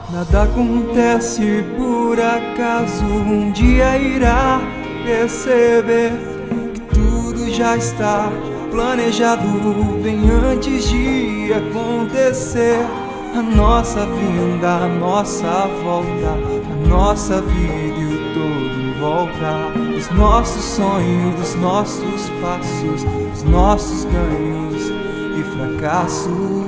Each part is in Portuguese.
Nada acontece por acaso, um dia irá perceber que tudo já está planejado bem antes de acontecer. A nossa vinda, a nossa volta, a nossa vida e o todo em volta. Os nossos sonhos, os nossos passos, os nossos ganhos e fracassos.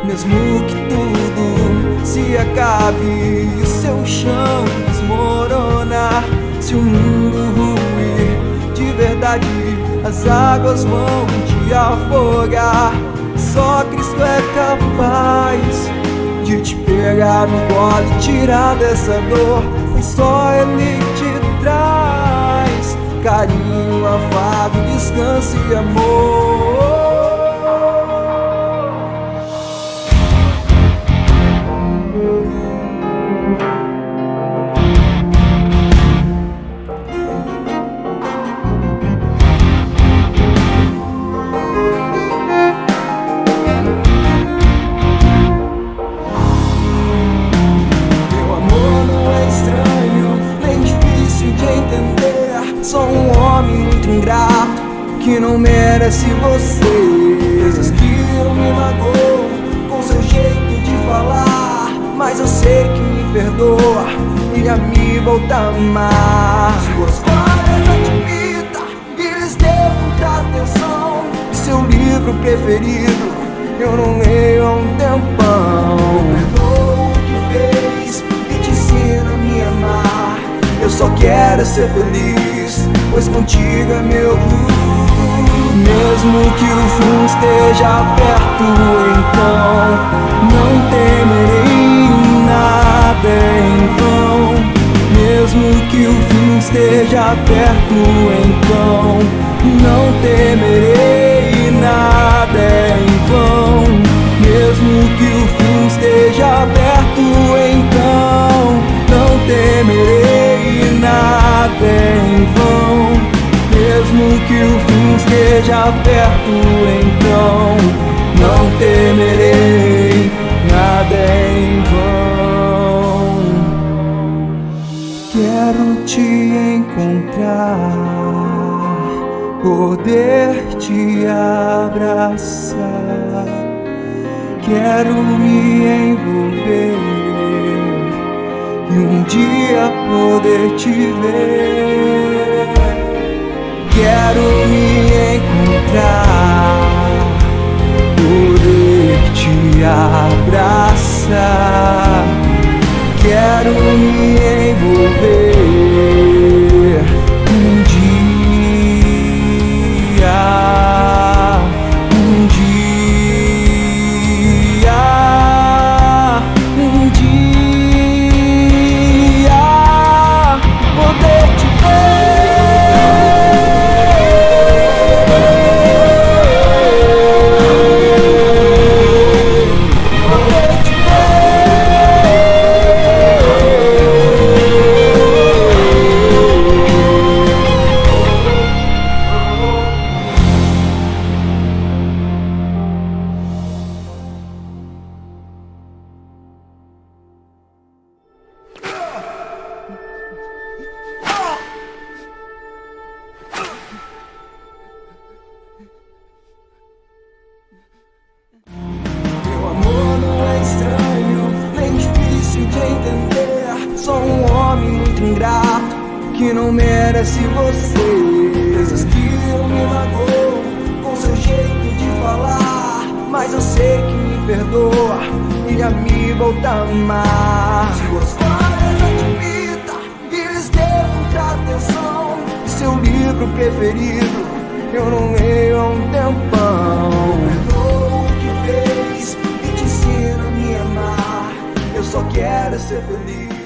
Mesmo que tudo se acabe e o seu chão desmoronar, se o mundo ruir de verdade, as águas vão te afogar. Só Cristo é capaz de te pegar no colo e tirar dessa dor. E só Ele te traz carinho, afago, descanso e amor. Sou um homem muito ingrato que não merece você. Coisas que eu me magoou com seu jeito de falar, mas eu sei que me perdoa e a me volta a amar. Suas falhas admita e lhes dê muita atenção. Seu livro preferido eu não leio há um tempão. Perdoa o que fez e te ensina a me amar. Eu só quero ser feliz, pois contigo é meu tudo. Mesmo que o fim esteja perto, então não temerei nada em vão. Mesmo que o fim esteja perto, então não temerei nada em vão. Mesmo que o fim esteja perto, então não temerei nada em vão. Mesmo que o fim esteja perto, então não temerei nada em vão. Quero te encontrar, poder te abraçar. Quero me envolver e um dia poder te ver. Quero me encontrar, poder te abraçar. Quero me envolver um dia, um dia, um dia poder te que não merece você. Coisas que eu me magoou com seu jeito de falar, mas eu sei que me perdoa e a me volta a amar. Suas falhas admita livro preferido, eu não leio há um tempão. Perdoa o que fez e te ensino a me amar, eu só quero ser feliz.